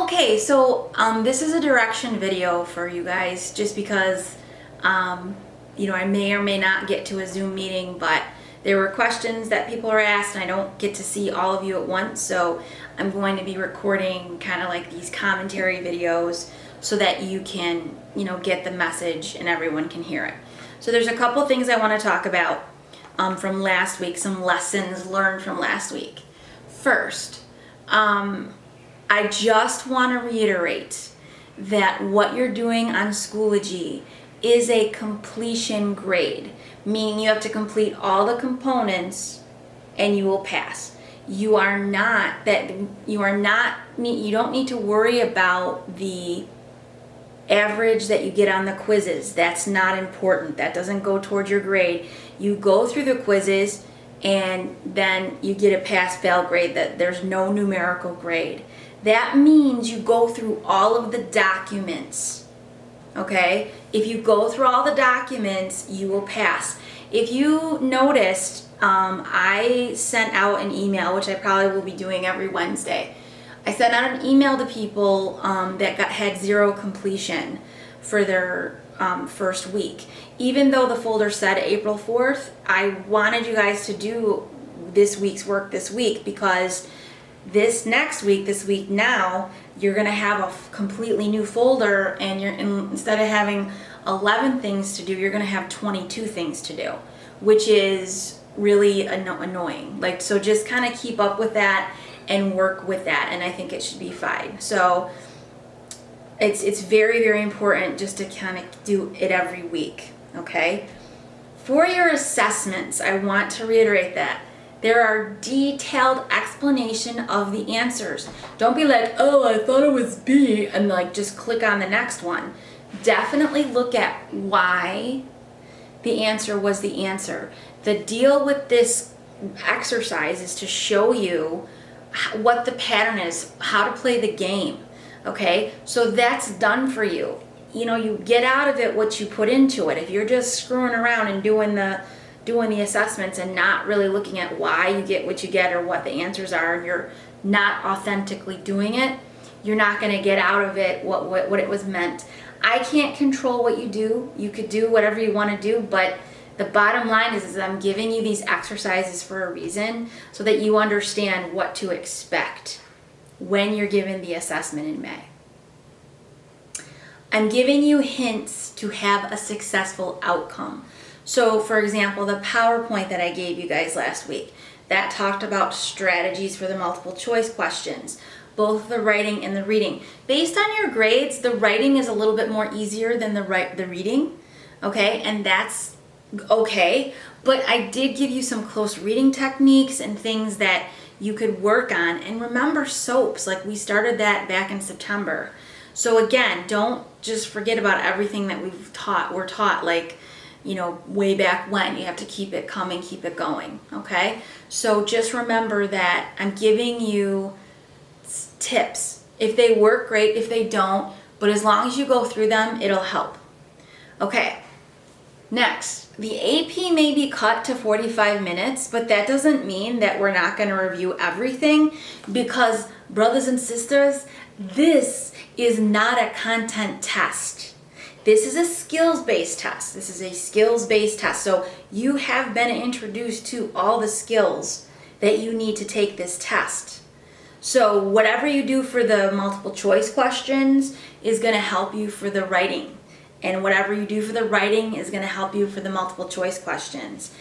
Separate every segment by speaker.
Speaker 1: Okay, so this is a direction video for you guys just because, I may or may not get to a Zoom meeting, but there were questions that people are asked and I don't get to see all of you at once, so I'm going to be recording kind of like these commentary videos so that you can, get the message and everyone can hear it. So there's a couple things I want to talk about from last week, some lessons learned from last week. First, I just want to reiterate that what you're doing on Schoology is a completion grade, meaning you have to complete all the components and you will pass. You don't need to worry about the average that you get on the quizzes. That's not important. That doesn't go towards your grade. You go through the quizzes and then you get a pass-fail grade. That there's no numerical grade. That means you go through all of the documents, okay? If you go through all the documents, you will pass. If you noticed, I sent out an email, which I probably will be doing every Wednesday. I sent out an email to people that had zero completion for their first week. Even though the folder said April 4th, I wanted you guys to do this week's work this week because this week now, you're going to have a completely new folder and instead of having 11 things to do, you're going to have 22 things to do, which is really annoying. So just kind of keep up with that and work with that, and I think it should be fine. So it's very, very important just to kind of do it every week, okay? For your assessments, I want to reiterate that there are detailed explanation of the answers. Don't be like, oh, I thought it was B, and just click on the next one. Definitely look at why the answer was the answer. The deal with this exercise is to show you what the pattern is, how to play the game, okay? So that's done for you. You get out of it what you put into it. If you're just screwing around and doing the assessments and not really looking at why you get what you get or what the answers are, and you're not authentically doing it, you're not going to get out of it what it was meant. I can't control what you do. You could do whatever you want to do, but the bottom line is I'm giving you these exercises for a reason so that you understand what to expect when you're given the assessment in May. I'm giving you hints to have a successful outcome. So, for example, the PowerPoint that I gave you guys last week, that talked about strategies for the multiple choice questions, both the writing and the reading. Based on your grades, the writing is a little bit more easier than the reading, okay? And that's okay, but I did give you some close reading techniques and things that you could work on. And remember SOAPs, we started that back in September. So again, don't just forget about everything that we're taught, way back when. You have to keep it coming, keep it going, okay? So just remember that I'm giving you tips. If they work, great. If they don't, but as long as you go through them, it'll help. Okay, next, the AP may be cut to 45 minutes, but that doesn't mean that we're not going to review everything because, brothers and sisters, this is not a content test. This is a skills-based test. This is a skills-based test. So you have been introduced to all the skills that you need to take this test. So whatever you do for the multiple choice questions is going to help you for the writing. And whatever you do for the writing is going to help you for the multiple choice questions.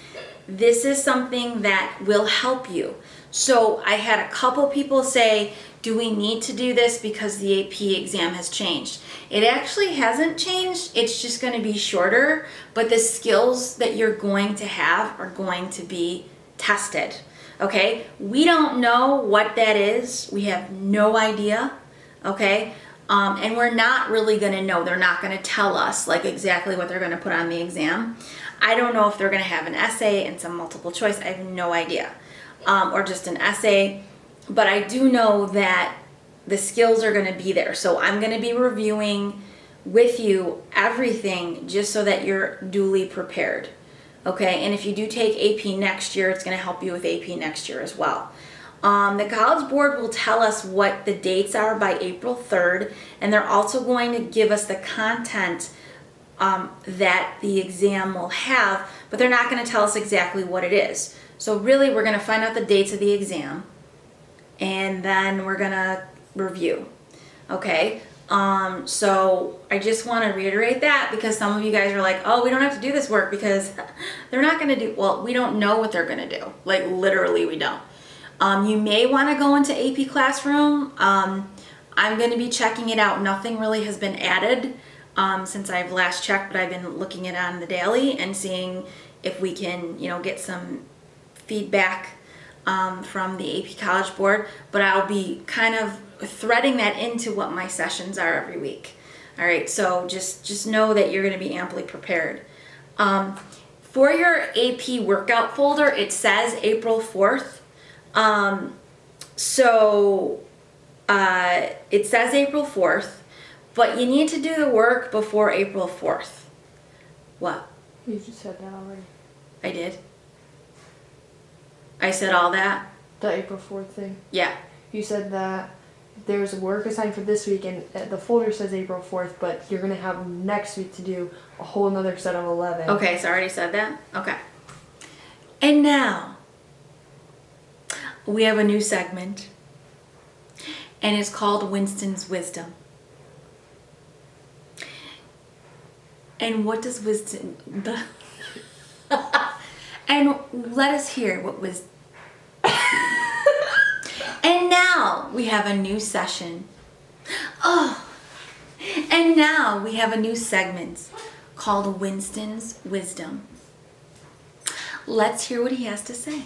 Speaker 1: This is something that will help you. So I had a couple people say, do we need to do this because the AP exam has changed? It actually hasn't changed. It's just going to be shorter, but the skills that you're going to have are going to be tested. Okay? We don't know what that is. We have no idea. Okay? And we're not really going to know. They're not going to tell us exactly what they're going to put on the exam. I don't know if they're going to have an essay and some multiple choice. I have no idea. Or just an essay. But I do know that the skills are going to be there. So I'm going to be reviewing with you everything just so that you're duly prepared. Okay? And if you do take AP next year, it's going to help you with AP next year as well. The College Board will tell us what the dates are by April 3rd, and they're also going to give us the content that the exam will have, but they're not going to tell us exactly what it is. So really, we're going to find out the dates of the exam, and then we're going to review. Okay? So I just want to reiterate that because some of you guys are like, oh, we don't have to do this work because they're not going to do, well, we don't know what they're going to do. Like literally we don't. You may want to go into AP Classroom. I'm going to be checking it out. Nothing really has been added since I've last checked, but I've been looking it on the daily and seeing if we can, get some feedback from the AP College Board, but I'll be kind of threading that into what my sessions are every week. All right, so just know that you're going to be amply prepared. For your AP workout folder, it says April 4th. It says April 4th, but you need to do the work before April 4th. What?
Speaker 2: You just said that already.
Speaker 1: I did? I said all that?
Speaker 2: The April 4th thing.
Speaker 1: Yeah.
Speaker 2: You said that there's work assigned for this week, and the folder says April 4th, but you're going to have next week to do a whole another set of 11.
Speaker 1: Okay, so I already said that? Okay. And now, we have a new segment, and it's called Winston's Wisdom. And what does wisdom... And let us hear what was... And now we have a new session. Oh, and now we have a new segment called Winston's Wisdom. Let's hear what he has to say.